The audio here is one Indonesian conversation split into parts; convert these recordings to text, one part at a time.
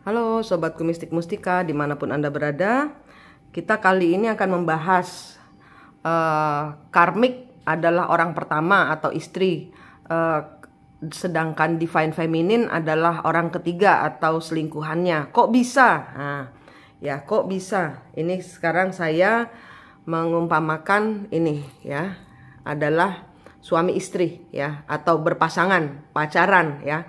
Halo Sobatku Mistik Mustika dimanapun Anda berada. Kita kali ini akan membahas karmik adalah orang pertama atau istri, sedangkan divine feminine adalah orang ketiga atau selingkuhannya. Kok bisa? Nah, ya kok bisa? Ini sekarang saya mengumpamakan ini ya adalah suami istri ya atau berpasangan, pacaran ya.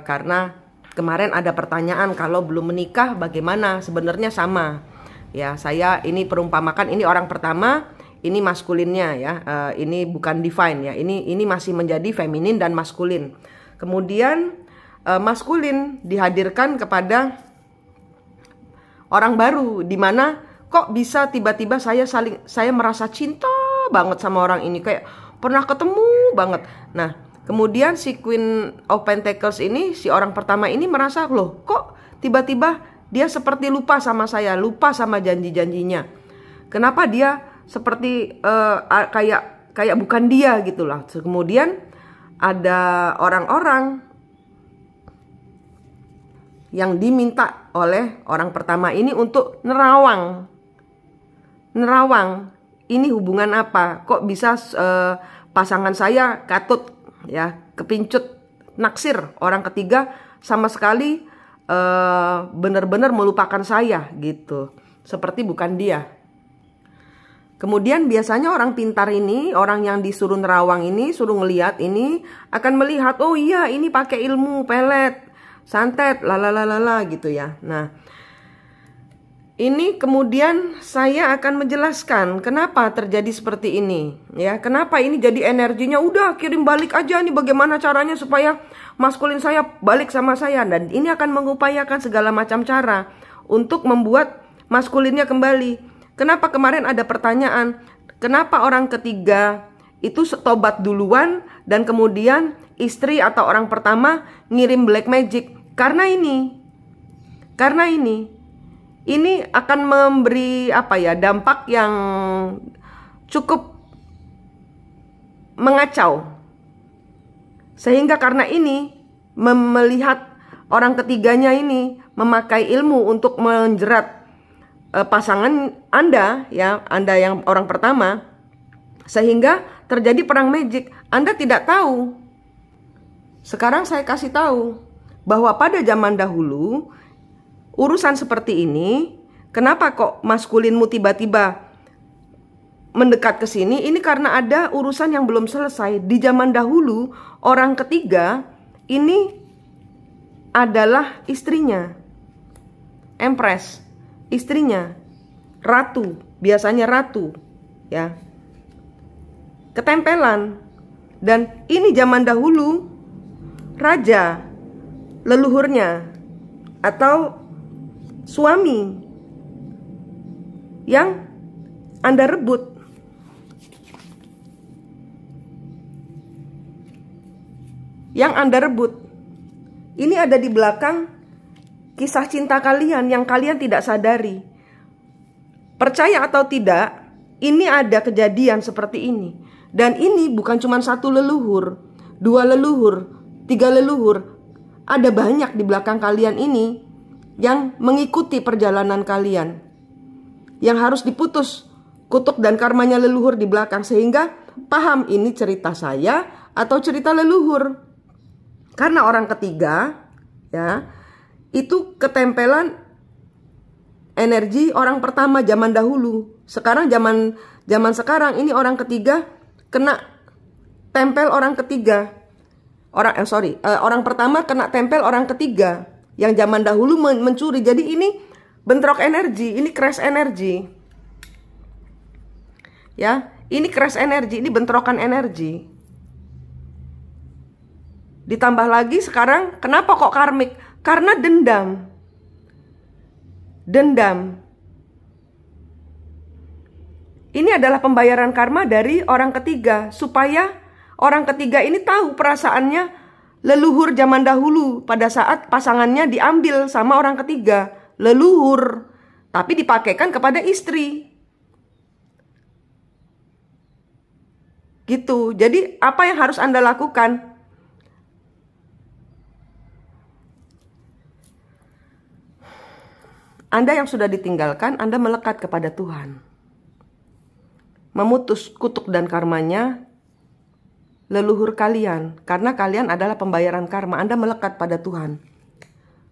Karena kemarin ada pertanyaan kalau belum menikah bagaimana, sebenarnya sama ya. Saya ini perumpamakan ini orang pertama, ini maskulinnya ya, ini bukan divine ya, ini masih menjadi feminin dan maskulin. Kemudian maskulin dihadirkan kepada orang baru, dimana kok bisa tiba-tiba saya merasa cinta banget sama orang ini, kayak pernah ketemu banget. Nah, kemudian si Queen of Pentacles ini, si orang pertama ini merasa, loh kok tiba-tiba dia seperti lupa sama saya, lupa sama janji-janjinya. Kenapa dia seperti kayak bukan dia gitu lah. Kemudian ada orang-orang yang diminta oleh orang pertama ini untuk nerawang. Nerawang, ini hubungan apa? Kok bisa pasangan saya katut ya, kepincut, naksir orang ketiga sama sekali benar-benar melupakan saya gitu, seperti bukan dia. Kemudian biasanya orang pintar ini, orang yang disuruh nerawang ini, suruh ngelihat ini, akan melihat, oh iya ini pakai ilmu pelet, santet, lalalala gitu ya. Nah, ini kemudian saya akan menjelaskan kenapa terjadi seperti ini ya. Kenapa ini jadi energinya udah kirim balik aja nih, bagaimana caranya supaya maskulin saya balik sama saya. Dan ini akan mengupayakan segala macam cara untuk membuat maskulinnya kembali. Kenapa kemarin ada pertanyaan, kenapa orang ketiga itu tobat duluan dan kemudian istri atau orang pertama ngirim black magic? Karena ini akan memberi dampak yang cukup mengacau. Sehingga karena ini melihat orang ketiganya ini memakai ilmu untuk menjerat pasangan Anda ya, Anda yang orang pertama, sehingga terjadi perang magic. Anda tidak tahu. Sekarang saya kasih tahu bahwa pada zaman dahulu urusan seperti ini, kenapa kok maskulinmu tiba-tiba mendekat ke sini? Ini karena ada urusan yang belum selesai. Di zaman dahulu, orang ketiga ini adalah istrinya, Empress, istrinya, ratu, biasanya ratu, ya, ketempelan. Dan ini zaman dahulu, raja, leluhurnya, atau suami yang Anda rebut. Yang Anda rebut. Ini ada di belakang kisah cinta kalian yang kalian tidak sadari. Percaya atau tidak, ini ada kejadian seperti ini. Dan ini bukan cuma satu leluhur, dua leluhur, tiga leluhur. Ada banyak di belakang kalian ini yang mengikuti perjalanan kalian, yang harus diputus kutuk dan karmanya leluhur di belakang, sehingga paham ini cerita saya atau cerita leluhur. Karena orang ketiga ya, itu ketempelan energi orang pertama zaman dahulu. Sekarang zaman sekarang ini orang ketiga kena tempel orang ketiga. Orang pertama kena tempel orang ketiga yang zaman dahulu mencuri. Jadi ini bentrok energi, ini crash energi. Ya, ini crash energi, ini bentrokan energi. Ditambah lagi sekarang, kenapa kok karmik? Karena dendam. Dendam. Ini adalah pembayaran karma dari orang ketiga, supaya orang ketiga ini tahu perasaannya leluhur zaman dahulu pada saat pasangannya diambil sama orang ketiga. Leluhur, tapi dipakaikan kepada istri. Gitu. Jadi apa yang harus Anda lakukan? Anda yang sudah ditinggalkan, Anda melekat kepada Tuhan. Memutus kutuk dan karmanya leluhur kalian. Karena kalian adalah pembayaran karma. Anda melekat pada Tuhan.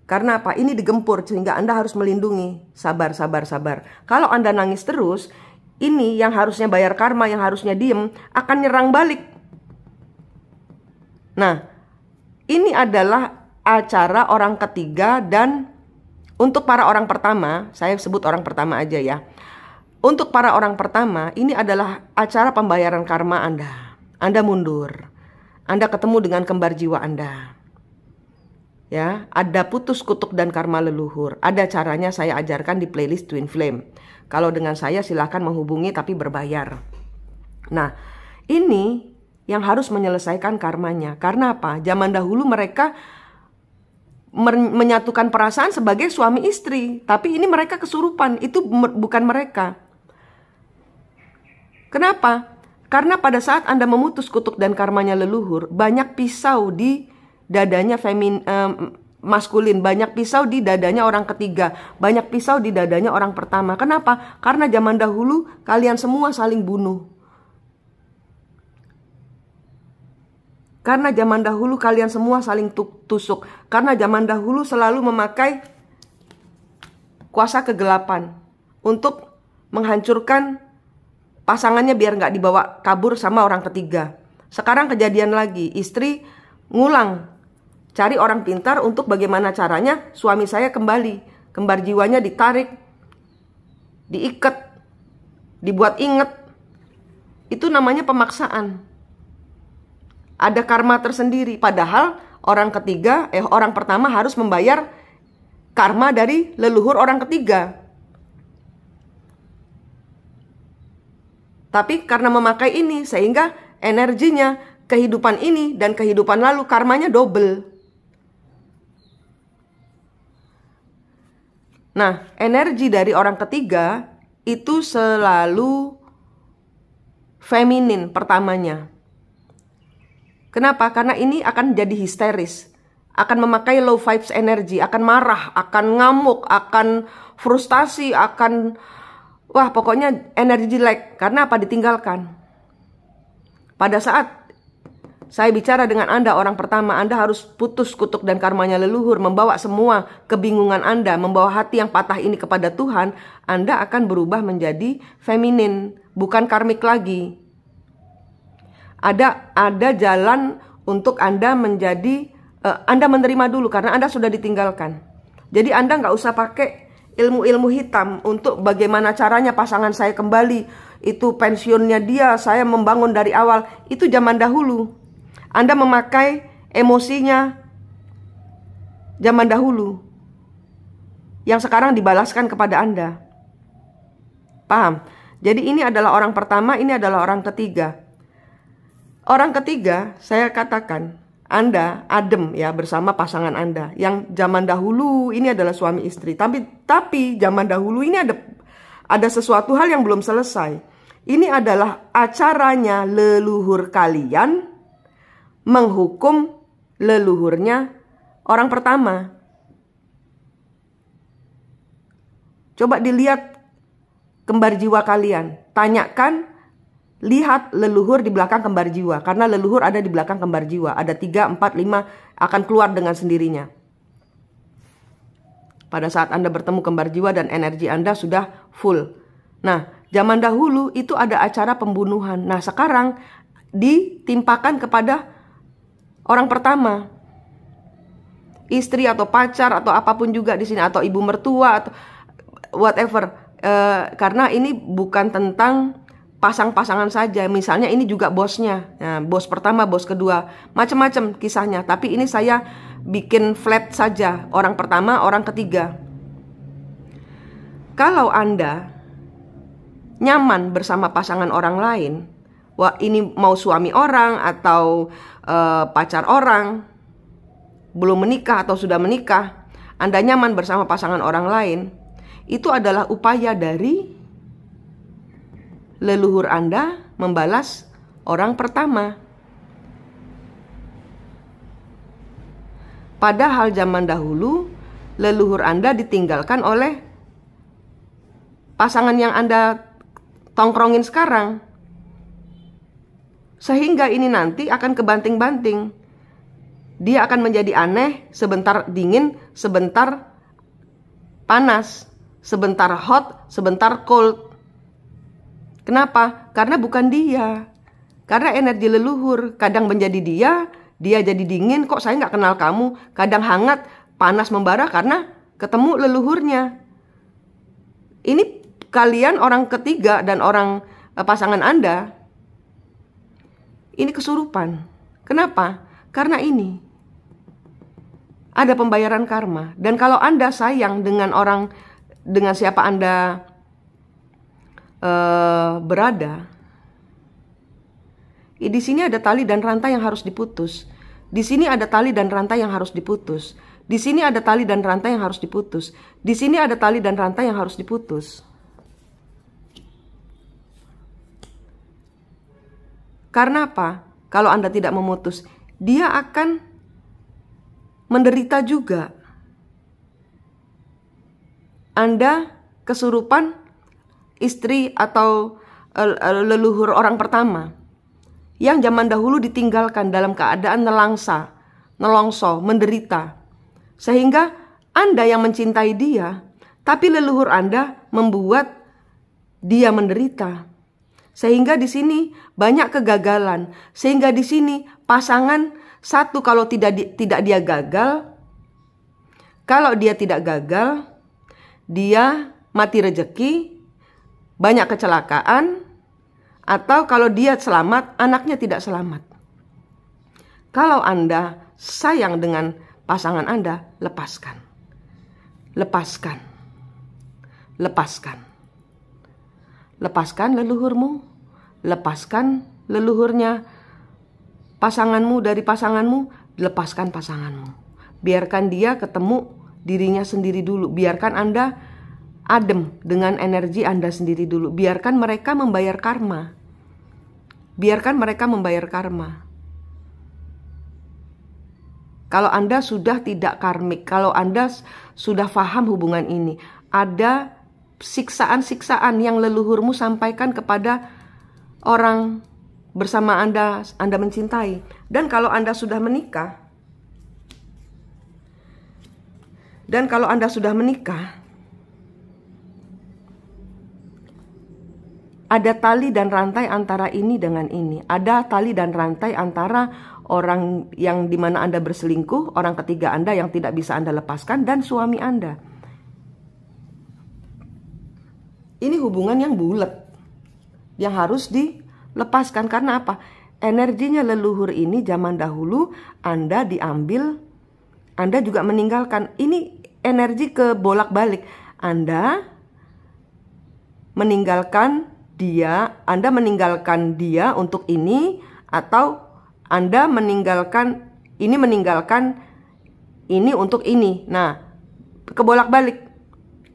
Karena apa? Ini digempur sehingga Anda harus melindungi. Sabar, sabar, sabar. Kalau Anda nangis terus, ini yang harusnya bayar karma, yang harusnya diem, akan nyerang balik. Nah, ini adalah acara orang ketiga dan untuk para orang pertama, saya sebut orang pertama aja ya. Untuk para orang pertama, ini adalah acara pembayaran karma Anda. Anda mundur. Anda ketemu dengan kembar jiwa Anda. Ya, ada putus kutuk dan karma leluhur. Ada caranya saya ajarkan di playlist Twin Flame. Kalau dengan saya silahkan menghubungi tapi berbayar. Nah, ini yang harus menyelesaikan karmanya. Karena apa? Zaman dahulu mereka menyatukan perasaan sebagai suami istri. Tapi ini mereka kesurupan. Itu bukan mereka. Kenapa? Karena pada saat Anda memutus kutuk dan karmanya leluhur, banyak pisau di dadanya maskulin, banyak pisau di dadanya orang ketiga, banyak pisau di dadanya orang pertama. Kenapa? Karena zaman dahulu kalian semua saling bunuh. Karena zaman dahulu kalian semua saling tusuk. Karena zaman dahulu selalu memakai kuasa kegelapan untuk menghancurkan pasangannya biar nggak dibawa kabur sama orang ketiga. Sekarang kejadian lagi, istri ngulang, cari orang pintar untuk bagaimana caranya suami saya kembali. Kembar jiwanya ditarik, diikat, dibuat inget. Itu namanya pemaksaan. Ada karma tersendiri. Padahal orang pertama harus membayar karma dari leluhur orang ketiga. Tapi karena memakai ini sehingga energinya, kehidupan ini dan kehidupan lalu karmanya double. Nah, energi dari orang ketiga itu selalu feminin pertamanya. Kenapa? Karena ini akan jadi histeris. Akan memakai low vibes energi, akan marah, akan ngamuk, akan frustasi, akan wah, pokoknya energi jelek. Karena apa? Ditinggalkan. Pada saat saya bicara dengan Anda, orang pertama, Anda harus putus kutuk dan karmanya leluhur, membawa semua kebingungan Anda, membawa hati yang patah ini kepada Tuhan. Anda akan berubah menjadi feminin, bukan karmik lagi. Ada jalan untuk Anda menjadi, Anda menerima dulu karena Anda sudah ditinggalkan. Jadi Anda nggak usah pakai ilmu-ilmu hitam untuk bagaimana caranya pasangan saya kembali. Itu pensiunnya dia, saya membangun dari awal. Itu zaman dahulu. Anda memakai emosinya zaman dahulu, yang sekarang dibalaskan kepada Anda. Paham? Jadi ini adalah orang pertama, ini adalah orang ketiga. Orang ketiga, saya katakan, Anda adem ya bersama pasangan Anda. Yang zaman dahulu ini adalah suami istri. Tapi zaman dahulu ini ada sesuatu hal yang belum selesai. Ini adalah acaranya leluhur kalian menghukum leluhurnya orang pertama. Coba dilihat kembar jiwa kalian. Tanyakan, lihat leluhur di belakang kembar jiwa. Karena leluhur ada di belakang kembar jiwa. Ada 3, 4, 5 akan keluar dengan sendirinya. Pada saat Anda bertemu kembar jiwa dan energi Anda sudah full. Nah, zaman dahulu itu ada acara pembunuhan. Nah, sekarang ditimpakan kepada orang pertama. Istri atau pacar atau apapun juga di sini. Atau ibu mertua atau whatever. Karena ini bukan tentang pasang-pasangan saja. Misalnya ini juga bosnya. Nah, bos pertama, bos kedua. Macam-macam kisahnya. Tapi ini saya bikin flat saja. Orang pertama, orang ketiga. Kalau Anda nyaman bersama pasangan orang lain, wah ini mau suami orang atau pacar orang, belum menikah atau sudah menikah, Anda nyaman bersama pasangan orang lain, itu adalah upaya dari leluhur Anda membalas orang pertama. Padahal zaman dahulu leluhur Anda ditinggalkan oleh pasangan yang Anda tongkrongin sekarang. Sehingga ini nanti akan kebanting-banting. Dia akan menjadi aneh, sebentar dingin, sebentar panas, sebentar hot, sebentar cold. Kenapa? Karena bukan dia. Karena energi leluhur, kadang menjadi dia jadi dingin, kok saya nggak kenal kamu. Kadang hangat, panas membara karena ketemu leluhurnya. Ini kalian orang ketiga dan orang pasangan Anda, ini kesurupan. Kenapa? Karena ini ada pembayaran karma. Dan kalau Anda sayang dengan orang, dengan siapa Anda berada, di sini ada tali dan rantai yang harus diputus. Di sini ada tali dan rantai yang harus diputus. Di sini ada tali dan rantai yang harus diputus. Di sini ada tali dan rantai yang harus diputus. Karena apa? Kalau Anda tidak memutus, dia akan menderita juga. Anda kesurupan istri atau leluhur orang pertama yang zaman dahulu ditinggalkan dalam keadaan nelongso, menderita. Sehingga Anda yang mencintai dia, tapi leluhur Anda membuat dia menderita. Sehingga di sini banyak kegagalan. Sehingga di sini pasangan satu kalau tidak dia gagal, kalau dia tidak gagal, dia mati rejeki, banyak kecelakaan, atau kalau dia selamat, anaknya tidak selamat. Kalau Anda sayang dengan pasangan Anda, lepaskan. Lepaskan. Lepaskan. Lepaskan leluhurmu, lepaskan leluhurnya pasanganmu dari pasanganmu, lepaskan pasanganmu. Biarkan dia ketemu dirinya sendiri dulu. Biarkan Anda adem dengan energi Anda sendiri dulu. Biarkan mereka membayar karma. Biarkan mereka membayar karma. Kalau Anda sudah tidak karmik, kalau Anda sudah paham hubungan ini, ada siksaan-siksaan yang leluhurmu sampaikan kepada orang bersama Anda mencintai. Dan kalau Anda sudah menikah, ada tali dan rantai antara ini dengan ini. Ada tali dan rantai antara orang yang dimana Anda berselingkuh, orang ketiga Anda yang tidak bisa Anda lepaskan, dan suami Anda. Ini hubungan yang bulat, yang harus dilepaskan. Karena apa? Energinya leluhur ini zaman dahulu Anda diambil, Anda juga meninggalkan. Ini energi ke bolak-balik. Anda meninggalkan dia untuk ini, atau Anda meninggalkan ini untuk ini. Nah, kebolak-balik.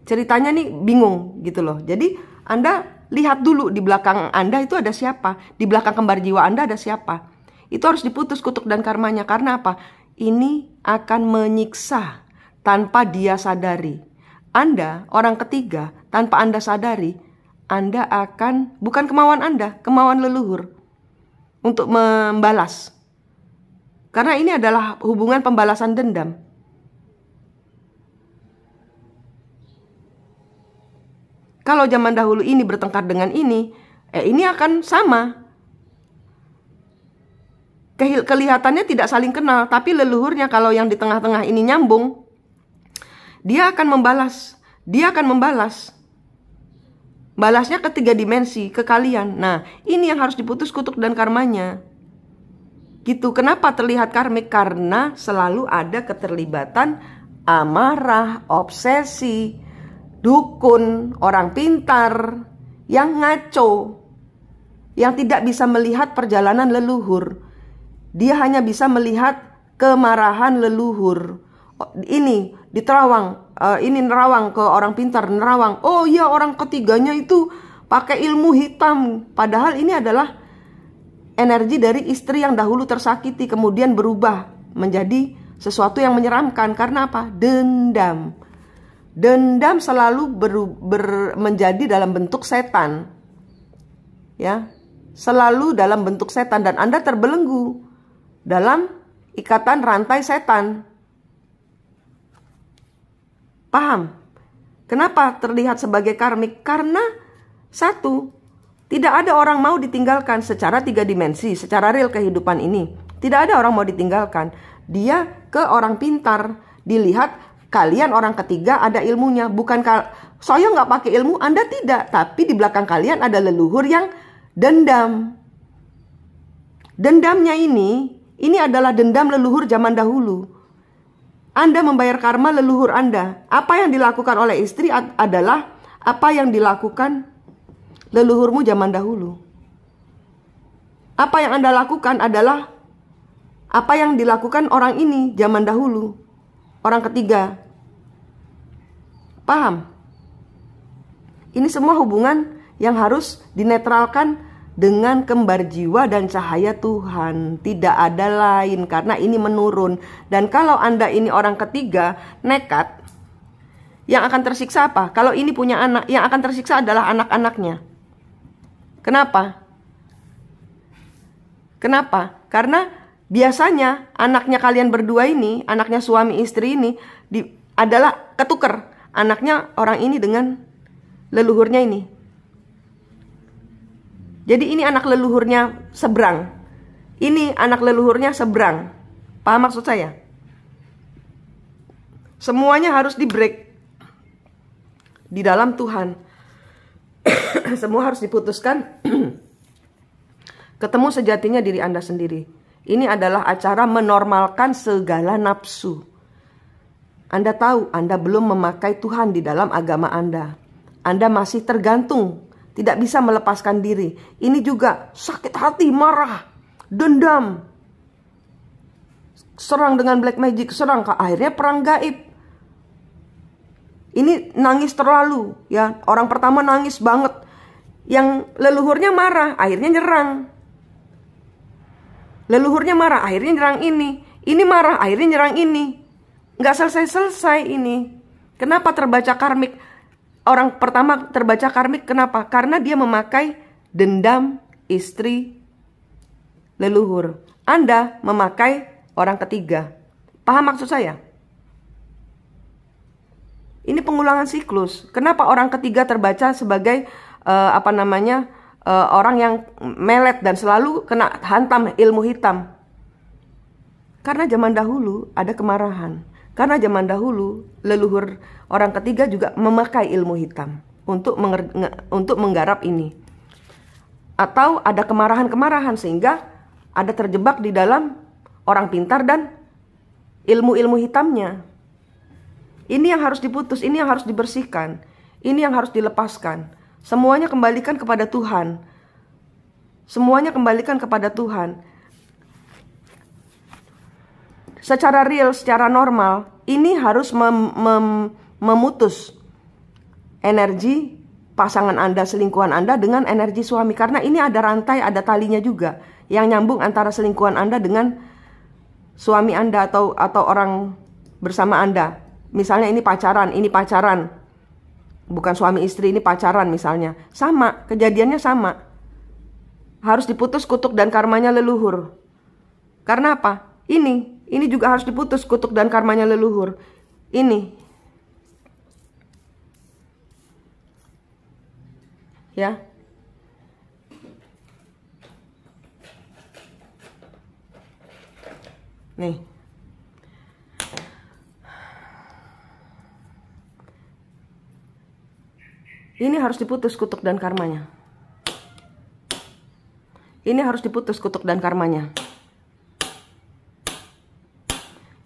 Ceritanya nih bingung gitu loh. Jadi Anda lihat dulu di belakang Anda itu ada siapa. Di belakang kembar jiwa Anda ada siapa. Itu harus diputus kutuk dan karmanya. Karena apa? Ini akan menyiksa tanpa dia sadari. Anda, orang ketiga, tanpa Anda sadari, Anda akan, bukan kemauan Anda, kemauan leluhur untuk membalas. Karena ini adalah hubungan pembalasan dendam. Kalau zaman dahulu ini bertengkar dengan ini akan sama. Kelihatannya tidak saling kenal, tapi leluhurnya kalau yang di tengah-tengah ini nyambung, dia akan membalas. Balasnya ke 3 dimensi, ke kalian. Nah, ini yang harus diputus kutuk dan karmanya. Gitu. Kenapa terlihat karmik? Karena selalu ada keterlibatan amarah, obsesi, dukun, orang pintar yang ngaco, yang tidak bisa melihat perjalanan leluhur. Dia hanya bisa melihat kemarahan leluhur. Ini diterawang, ini nerawang ke orang pintar, nerawang. Oh iya, orang ketiganya itu pakai ilmu hitam. Padahal ini adalah energi dari istri yang dahulu tersakiti, kemudian berubah menjadi sesuatu yang menyeramkan. Karena apa? Dendam. Dendam selalu menjadi dalam bentuk setan. Ya, selalu dalam bentuk setan, dan Anda terbelenggu dalam ikatan rantai setan. Paham? Kenapa terlihat sebagai karmik? Karena satu, tidak ada orang mau ditinggalkan secara 3 dimensi, secara real kehidupan ini. Tidak ada orang mau ditinggalkan. Dia ke orang pintar, dilihat kalian orang ketiga ada ilmunya. Bukan saya nggak pakai ilmu, Anda tidak. Tapi di belakang kalian ada leluhur yang dendam. Dendamnya ini adalah dendam leluhur zaman dahulu. Anda membayar karma leluhur Anda. Apa yang dilakukan oleh istri adalah apa yang dilakukan leluhurmu zaman dahulu. Apa yang Anda lakukan adalah apa yang dilakukan orang ini zaman dahulu. Orang ketiga. Paham? Ini semua hubungan yang harus dinetralkan dengan kembar jiwa dan cahaya Tuhan. Tidak ada lain, karena ini menurun. Dan kalau Anda ini orang ketiga nekat, yang akan tersiksa apa? Kalau ini punya anak, yang akan tersiksa adalah anak-anaknya. Kenapa? Kenapa? Karena biasanya anaknya kalian berdua ini, anaknya suami istri ini adalah ketuker. Anaknya orang ini dengan leluhurnya ini. Jadi ini anak leluhurnya seberang. Ini anak leluhurnya seberang. Paham maksud saya? Semuanya harus di break di dalam Tuhan. Semua harus diputuskan. Ketemu sejatinya diri Anda sendiri. Ini adalah acara menormalkan segala nafsu. Anda tahu Anda belum memakai Tuhan di dalam agama Anda. Anda masih tergantung, tidak bisa melepaskan diri. Ini juga sakit hati, marah, dendam, serang dengan black magic, serang, akhirnya perang gaib. Ini nangis terlalu, ya. Orang pertama nangis banget, yang leluhurnya marah, akhirnya nyerang. Leluhurnya marah, akhirnya nyerang ini. Ini marah, akhirnya nyerang ini. Nggak selesai-selesai ini. Kenapa terbaca karmik? Orang pertama terbaca karmik, kenapa? Karena dia memakai dendam istri leluhur. Anda memakai orang ketiga. Paham maksud saya? Ini pengulangan siklus. Kenapa orang ketiga terbaca sebagai orang yang melet dan selalu kena hantam ilmu hitam? Karena zaman dahulu ada kemarahan. Karena zaman dahulu leluhur orang ketiga juga memakai ilmu hitam untuk menggarap ini. Atau ada kemarahan-kemarahan sehingga ada terjebak di dalam orang pintar dan ilmu-ilmu hitamnya. Ini yang harus diputus, ini yang harus dibersihkan, ini yang harus dilepaskan. Semuanya kembalikan kepada Tuhan. Semuanya kembalikan kepada Tuhan. Secara real, secara normal, ini harus memutus energi pasangan Anda, selingkuhan Anda dengan energi suami. Karena ini ada rantai, ada talinya juga yang nyambung antara selingkuhan Anda dengan suami Anda atau orang bersama Anda. Misalnya ini pacaran, bukan suami istri, ini pacaran misalnya. Sama, kejadiannya sama. Harus diputus kutuk dan karmanya leluhur. Karena apa? Ini juga harus diputus kutuk dan karmanya leluhur. Ini. Ya. Nih. Ini harus diputus kutuk dan karmanya. Ini harus diputus kutuk dan karmanya.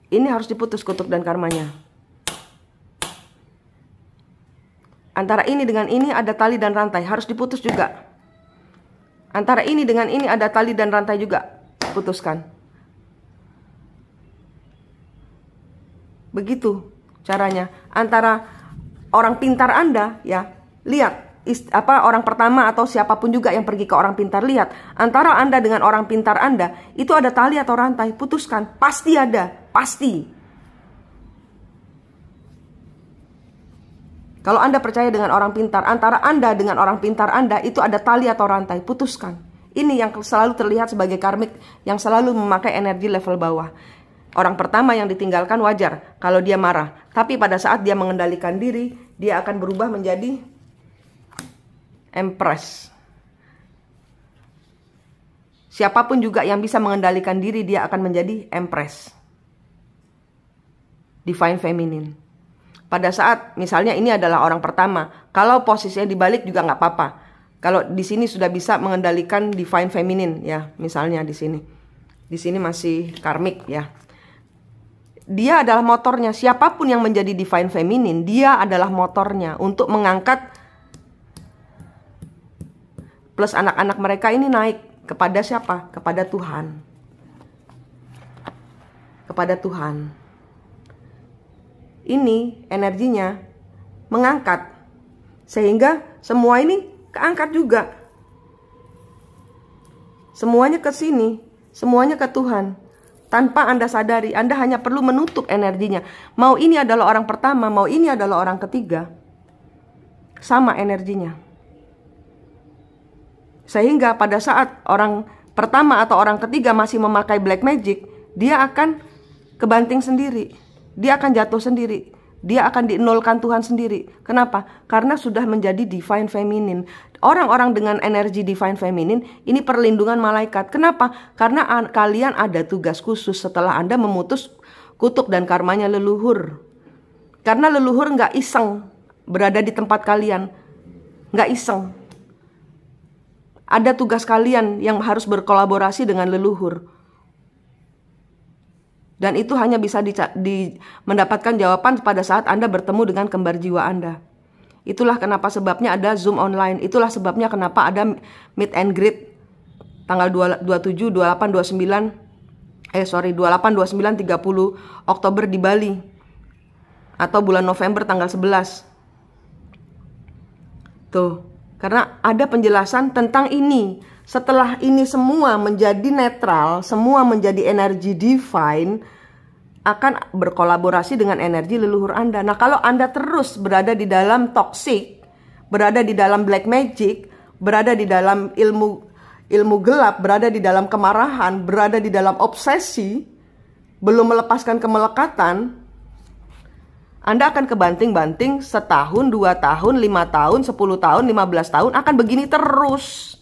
Ini harus diputus kutuk dan karmanya. Antara ini dengan ini ada tali dan rantai, harus diputus juga. Antara ini dengan ini ada tali dan rantai juga, putuskan. Begitu caranya. Antara orang pintar Anda, ya, lihat orang pertama atau siapapun juga yang pergi ke orang pintar, lihat antara Anda dengan orang pintar Anda itu ada tali atau rantai, putuskan. Pasti ada, pasti. Kalau Anda percaya dengan orang pintar, antara Anda dengan orang pintar Anda itu ada tali atau rantai, putuskan. Ini yang selalu terlihat sebagai karmik, yang selalu memakai energi level bawah. Orang pertama yang ditinggalkan wajar kalau dia marah, tapi pada saat dia mengendalikan diri, dia akan berubah menjadi Empress. Siapapun juga yang bisa mengendalikan diri, dia akan menjadi Empress. Divine Feminine. Pada saat misalnya ini adalah orang pertama, kalau posisinya dibalik juga nggak apa-apa. Kalau di sini sudah bisa mengendalikan Divine Feminine ya, misalnya di sini. Di sini masih karmik ya. Dia adalah motornya. Siapapun yang menjadi Divine Feminine, dia adalah motornya untuk mengangkat plus anak-anak mereka ini naik kepada siapa? Kepada Tuhan. Kepada Tuhan. Ini energinya mengangkat, sehingga semua ini keangkat juga. Semuanya ke sini, semuanya ke Tuhan. Tanpa Anda sadari, Anda hanya perlu menutup energinya. Mau ini adalah orang pertama, mau ini adalah orang ketiga, sama energinya. Sehingga pada saat orang pertama atau orang ketiga masih memakai black magic, dia akan kebanting sendiri. Dia akan jatuh sendiri. Dia akan dinolkan Tuhan sendiri. Kenapa? Karena sudah menjadi Divine Feminine. Orang-orang dengan energi Divine Feminine ini perlindungan malaikat. Kenapa? Karena kalian ada tugas khusus setelah Anda memutus kutuk dan karmanya leluhur. Karena leluhur nggak iseng berada di tempat kalian. Nggak iseng. Ada tugas kalian yang harus berkolaborasi dengan leluhur. Dan itu hanya bisa mendapatkan jawaban pada saat Anda bertemu dengan kembar jiwa Anda. Itulah kenapa sebabnya ada Zoom online. Itulah sebabnya kenapa ada meet and greet tanggal 27, 28, 29, 30 Oktober di Bali. Atau bulan November tanggal 11. Tuh, karena ada penjelasan tentang ini. Setelah ini semua menjadi netral, semua menjadi energi divine, akan berkolaborasi dengan energi leluhur Anda. Nah, kalau Anda terus berada di dalam toxic, berada di dalam black magic, berada di dalam ilmu gelap, berada di dalam kemarahan, berada di dalam obsesi, belum melepaskan kemelekatan, Anda akan kebanting-banting setahun, 2 tahun, 5 tahun, 10 tahun, 15 tahun, akan begini terus.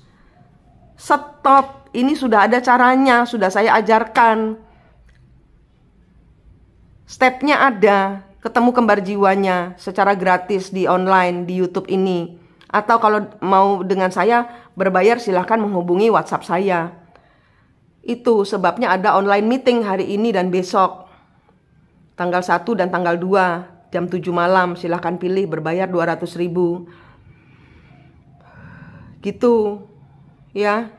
Stop, ini sudah ada caranya, sudah saya ajarkan. Stepnya ada, ketemu kembar jiwanya secara gratis di online, di YouTube ini. Atau kalau mau dengan saya berbayar, silahkan menghubungi WhatsApp saya. Itu sebabnya ada online meeting hari ini dan besok. Tanggal 1 dan tanggal 2, jam 7 malam, silahkan pilih, berbayar 200.000. Gitu. Ya,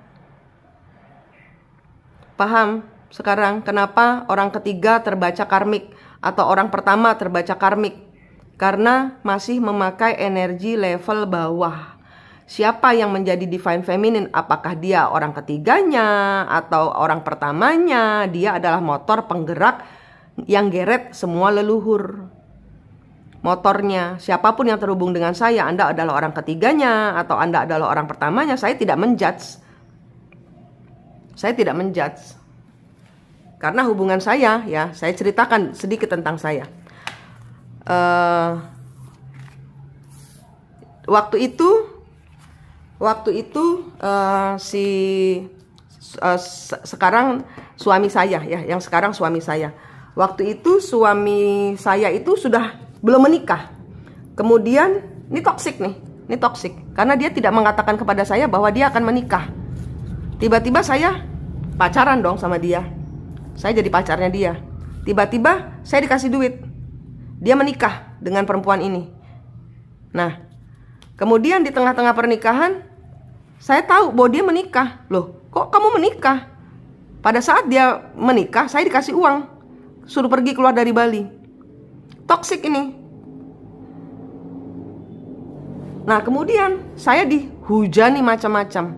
paham sekarang kenapa orang ketiga terbaca karmik atau orang pertama terbaca karmik? Karena masih memakai energi level bawah. Siapa yang menjadi Divine Feminine? Apakah dia orang ketiganya atau orang pertamanya? Dia adalah motor penggerak yang geret semua leluhur. Motornya, siapapun yang terhubung dengan saya, Anda adalah orang ketiganya atau Anda adalah orang pertamanya, saya tidak menjudge. Saya tidak menjudge. Karena hubungan saya, ya, saya ceritakan sedikit tentang saya. Waktu itu sekarang suami saya, ya, yang sekarang suami saya. Waktu itu suami saya itu sudah belum menikah. Kemudian ini toksik nih. Ini toksik karena dia tidak mengatakan kepada saya bahwa dia akan menikah. Tiba-tiba saya pacaran dong sama dia. Saya jadi pacarnya dia. Tiba-tiba saya dikasih duit. Dia menikah dengan perempuan ini. Nah, kemudian di tengah-tengah pernikahan saya tahu bahwa dia menikah. Loh, kok kamu menikah? Pada saat dia menikah, saya dikasih uang, suruh pergi keluar dari Bali. Toksik ini. Nah, kemudian saya dihujani macam-macam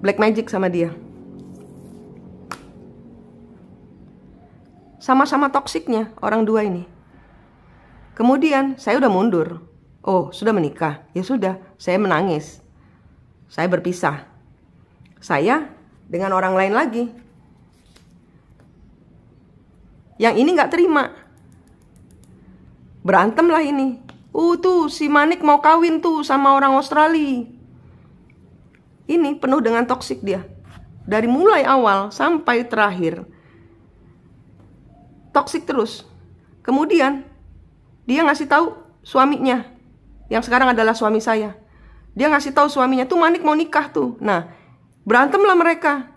black magic sama dia. Sama-sama toksiknya orang dua ini. Kemudian saya udah mundur. Oh, sudah menikah. Ya sudah, saya menangis. Saya berpisah. Saya dengan orang lain lagi. Yang ini nggak terima. Berantem lah ini. Tuh si Manik mau kawin tuh sama orang Australia. Ini penuh dengan toksik dia. Dari mulai awal sampai terakhir. Toksik terus. Kemudian dia ngasih tahu suaminya, yang sekarang adalah suami saya. Dia ngasih tahu suaminya, tuh Manik mau nikah tuh. Nah, berantemlah mereka.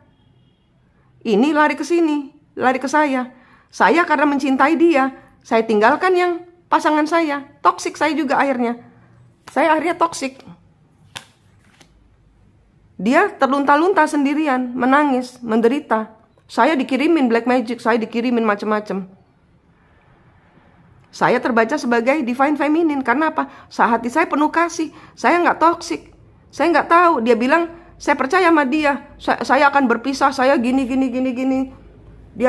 Ini lari ke sini, lari ke saya. Saya karena mencintai dia, saya tinggalkan yang pasangan saya. Toksik saya juga akhirnya. Saya akhirnya toksik. Dia terlunta-lunta sendirian, menangis, menderita. Saya dikirimin black magic, saya dikirimin macam-macam. Saya terbaca sebagai divine feminine. Karena apa? Hati saya penuh kasih. Saya nggak toksik. Saya nggak tahu. Dia bilang, saya percaya sama dia. Saya akan berpisah. Saya gini.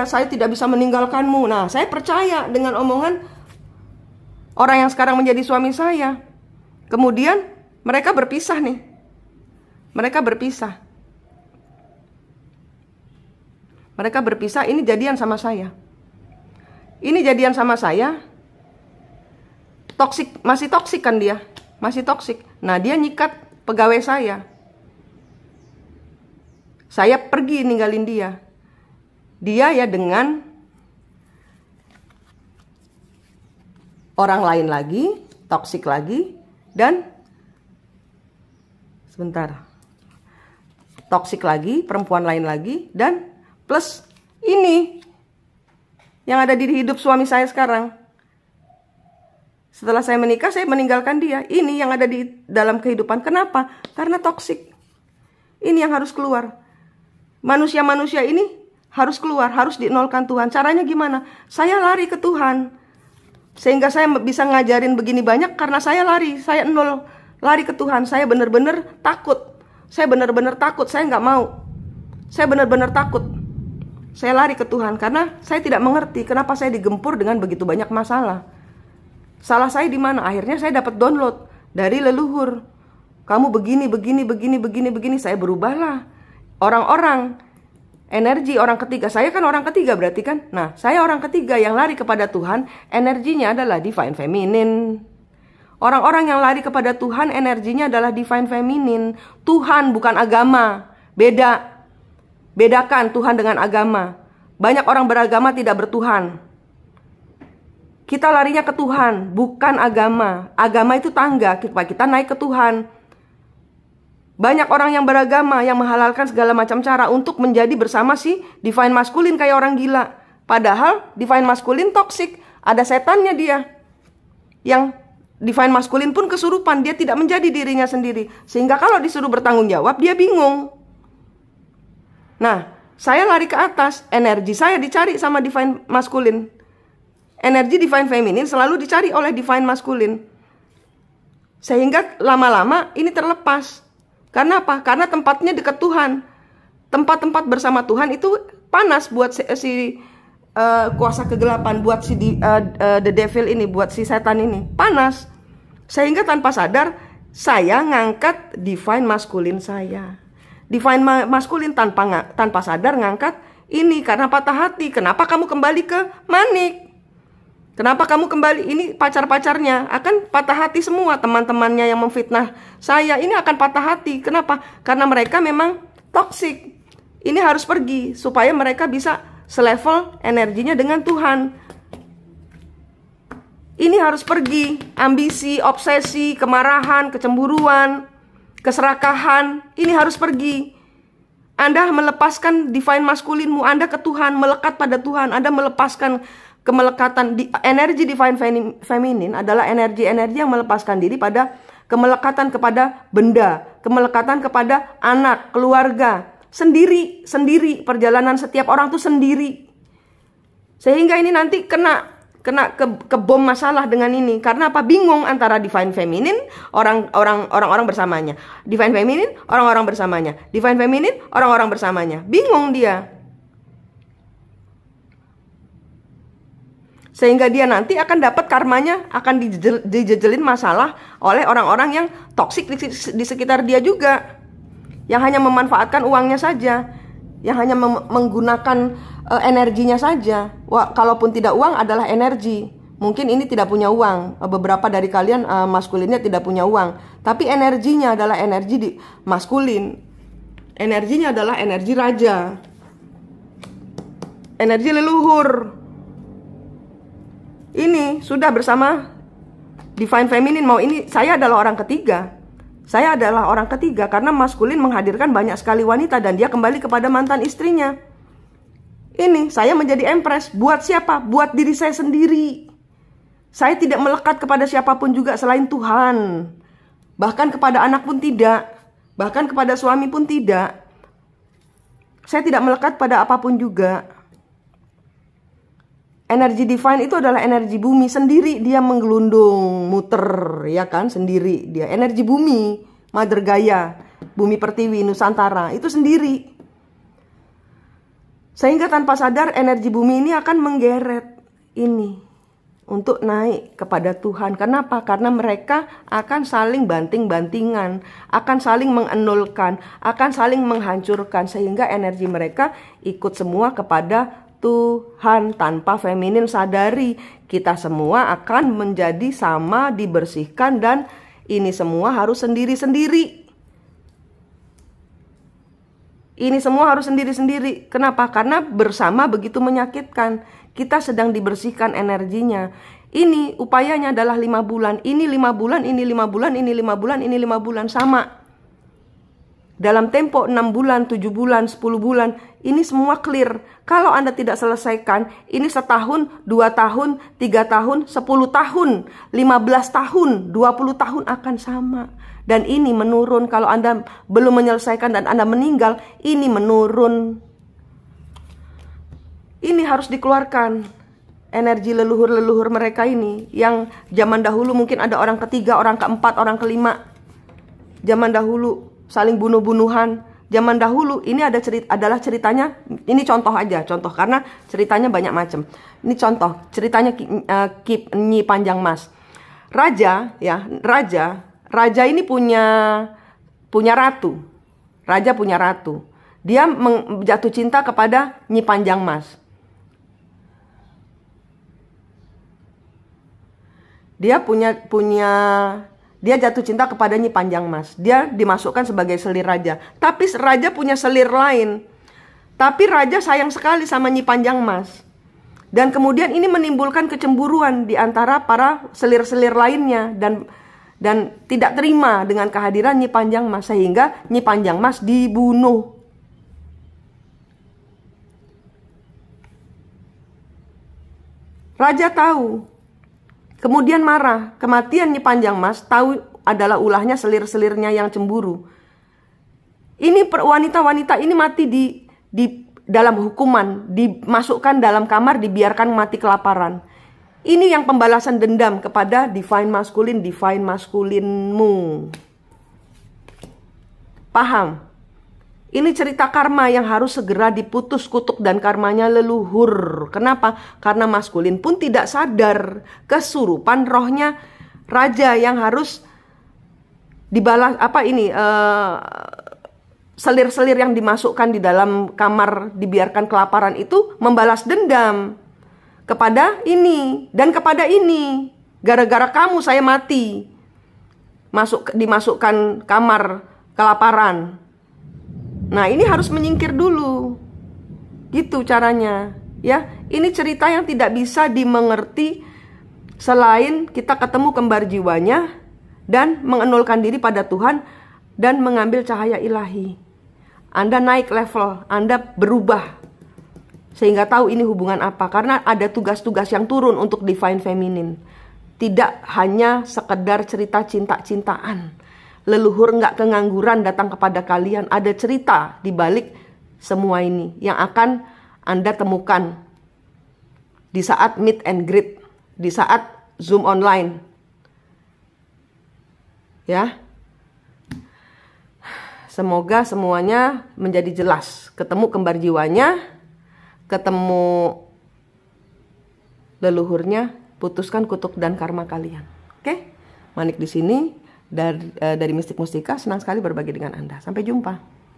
Saya tidak bisa meninggalkanmu. Nah, saya percaya dengan omongan orang yang sekarang menjadi suami saya. Kemudian mereka berpisah nih. Mereka berpisah. Mereka berpisah. Ini jadian sama saya. Ini jadian sama saya. Toksik, masih toksik kan dia, masih toksik. Nah, dia nyikat pegawai saya. Saya pergi ninggalin dia. Dia ya dengan orang lain lagi, toksik lagi, dan sebentar, toksik lagi, perempuan lain lagi, dan plus ini yang ada di hidup suami saya sekarang. Setelah saya menikah, saya meninggalkan dia. Ini yang ada di dalam kehidupan. Kenapa? Karena toksik. Ini yang harus keluar. Manusia-manusia ini harus keluar, harus dinolkan Tuhan. Caranya gimana? Saya lari ke Tuhan. Sehingga saya bisa ngajarin begini banyak karena saya lari. Saya nol, lari ke Tuhan. Saya benar-benar takut. Saya benar-benar takut. Saya nggak mau. Saya benar-benar takut. Saya lari ke Tuhan karena saya tidak mengerti kenapa saya digempur dengan begitu banyak masalah. Salah saya di mana? Akhirnya saya dapat download dari leluhur. Kamu begini. Saya berubahlah. Orang-orang, energi orang ketiga. Saya kan orang ketiga berarti kan? Nah, saya orang ketiga yang lari kepada Tuhan. Energinya adalah divine feminine. Orang-orang yang lari kepada Tuhan, energinya adalah divine feminine. Tuhan bukan agama. Beda. Bedakan Tuhan dengan agama. Banyak orang beragama tidak bertuhan. Kita larinya ke Tuhan, bukan agama. Agama itu tangga, kita naik ke Tuhan. Banyak orang yang beragama yang menghalalkan segala macam cara untuk menjadi bersama si divine maskulin kayak orang gila. Padahal divine maskulin toksik, ada setannya dia. Yang divine maskulin pun kesurupan, dia tidak menjadi dirinya sendiri. Sehingga kalau disuruh bertanggung jawab, dia bingung. Nah, saya lari ke atas, energi saya dicari sama divine maskulin. Energi divine feminine selalu dicari oleh divine maskulin. Sehingga lama-lama ini terlepas. Karena apa? Karena tempatnya dekat Tuhan. Tempat-tempat bersama Tuhan itu panas buat si kuasa kegelapan, buat si the devil ini, buat si setan ini. Panas. Sehingga tanpa sadar saya ngangkat divine maskulin saya. Divine maskulin tanpa sadar ngangkat ini karena patah hati. Kenapa kamu kembali ke Manik? Kenapa kamu kembali? Ini pacar-pacarnya akan patah hati semua. Teman-temannya yang memfitnah saya ini akan patah hati. Kenapa? Karena mereka memang toksik. Ini harus pergi supaya mereka bisa selevel energinya dengan Tuhan. Ini harus pergi. Ambisi, obsesi, kemarahan, kecemburuan, keserakahan. Ini harus pergi. Anda melepaskan divine maskulinmu. Anda ke Tuhan, melekat pada Tuhan. Anda melepaskan kemelekatan. Energi divine feminine adalah energi-energi yang melepaskan diri pada kemelekatan kepada benda, kemelekatan kepada anak, keluarga, sendiri perjalanan setiap orang tuh sendiri. Sehingga ini nanti kena ke bom masalah dengan ini. Karena apa? Bingung antara divine feminine orang-orang bersamanya, divine feminine orang-orang bersamanya, divine feminine orang-orang bersamanya. Bingung dia. Sehingga dia nanti akan dapat karmanya, akan dijejelin masalah oleh orang-orang yang toksik di sekitar dia juga. Yang hanya memanfaatkan uangnya saja, yang hanya menggunakan energinya saja. Wah, kalaupun tidak uang adalah energi. Mungkin ini tidak punya uang. Beberapa dari kalian maskulinnya tidak punya uang, tapi energinya adalah energi maskulin. Energinya adalah energi raja, energi leluhur. Ini sudah bersama Divine Feminine. Mau ini, saya adalah orang ketiga. Saya adalah orang ketiga karena maskulin menghadirkan banyak sekali wanita dan dia kembali kepada mantan istrinya. Ini saya menjadi empress. Buat siapa? Buat diri saya sendiri. Saya tidak melekat kepada siapapun juga selain Tuhan. Bahkan kepada anak pun tidak. Bahkan kepada suami pun tidak. Saya tidak melekat pada apapun juga. Energi divine itu adalah energi bumi sendiri, dia menggelundung, muter, ya kan, sendiri dia. Energi bumi, Mother Gaia, bumi pertiwi, Nusantara, itu sendiri. Sehingga tanpa sadar energi bumi ini akan menggeret ini untuk naik kepada Tuhan. Kenapa? Karena mereka akan saling banting-bantingan, akan saling mengenulkan, akan saling menghancurkan. Sehingga energi mereka ikut semua kepada Tuhan. Tanpa feminin sadari, kita semua akan menjadi sama, dibersihkan, dan ini semua harus sendiri-sendiri. Ini semua harus sendiri-sendiri. Kenapa? Karena bersama begitu menyakitkan. Kita sedang dibersihkan energinya. Ini upayanya adalah 5 bulan. Ini 5 bulan, ini 5 bulan, ini 5 bulan, ini 5 bulan. Sama. Dalam tempo 6 bulan, 7 bulan, 10 bulan, ini semua clear. Kalau Anda tidak selesaikan, ini setahun, 2 tahun, 3 tahun, 10 tahun, 15 tahun, 20 tahun akan sama. Dan ini menurun. Kalau Anda belum menyelesaikan dan Anda meninggal, ini menurun. Ini harus dikeluarkan. Energi leluhur-leluhur mereka ini. Yang zaman dahulu mungkin ada orang ketiga, orang keempat, orang kelima. Zaman dahulu saling bunuh-bunuhan. Zaman dahulu ini adalah ceritanya. Ini contoh aja, contoh karena ceritanya banyak macam. Ini contoh ceritanya Nyi Panjang Mas. Raja ya, raja ini punya ratu. Raja punya ratu. Dia jatuh cinta kepada Nyi Panjang Mas. Dia jatuh cinta kepada Nyi Panjang Mas. Dia dimasukkan sebagai selir raja. Tapi raja punya selir lain. Tapi raja sayang sekali sama Nyi Panjang Mas. Dan kemudian ini menimbulkan kecemburuan di antara para selir-selir lainnya. Dan tidak terima dengan kehadiran Nyi Panjang Mas. Sehingga Nyi Panjang Mas dibunuh. Raja tahu. Kemudian marah. Kematian Nyi Panjang Mas tahu adalah ulahnya selir-selirnya yang cemburu. Ini wanita-wanita ini mati di dalam hukuman, dimasukkan dalam kamar, dibiarkan mati kelaparan. Ini yang pembalasan dendam kepada divine maskulinmu. Paham? Ini cerita karma yang harus segera diputus kutuk dan karmanya leluhur. Kenapa? Karena maskulin pun tidak sadar kesurupan rohnya raja yang harus dibalas. Selir-selir yang dimasukkan di dalam kamar dibiarkan kelaparan itu membalas dendam kepada ini dan kepada ini. Gara-gara kamu saya mati. Dimasukkan kamar kelaparan. Nah, ini harus menyingkir dulu. Gitu caranya, ya. Ini cerita yang tidak bisa dimengerti selain kita ketemu kembar jiwanya dan mengenulkan diri pada Tuhan dan mengambil cahaya ilahi. Anda naik level, Anda berubah sehingga tahu ini hubungan apa. Karena ada tugas-tugas yang turun untuk divine feminine. Tidak hanya sekedar cerita cinta-cintaan. Leluhur nggak kengangguran datang kepada kalian. Ada cerita di balik semua ini yang akan Anda temukan di saat meet and greet, di saat Zoom online. Ya. Semoga semuanya menjadi jelas. Ketemu kembar jiwanya, ketemu leluhurnya, putuskan kutuk dan karma kalian. Oke? Manik di sini dari Mistik Mustika, senang sekali berbagi dengan Anda. Sampai jumpa.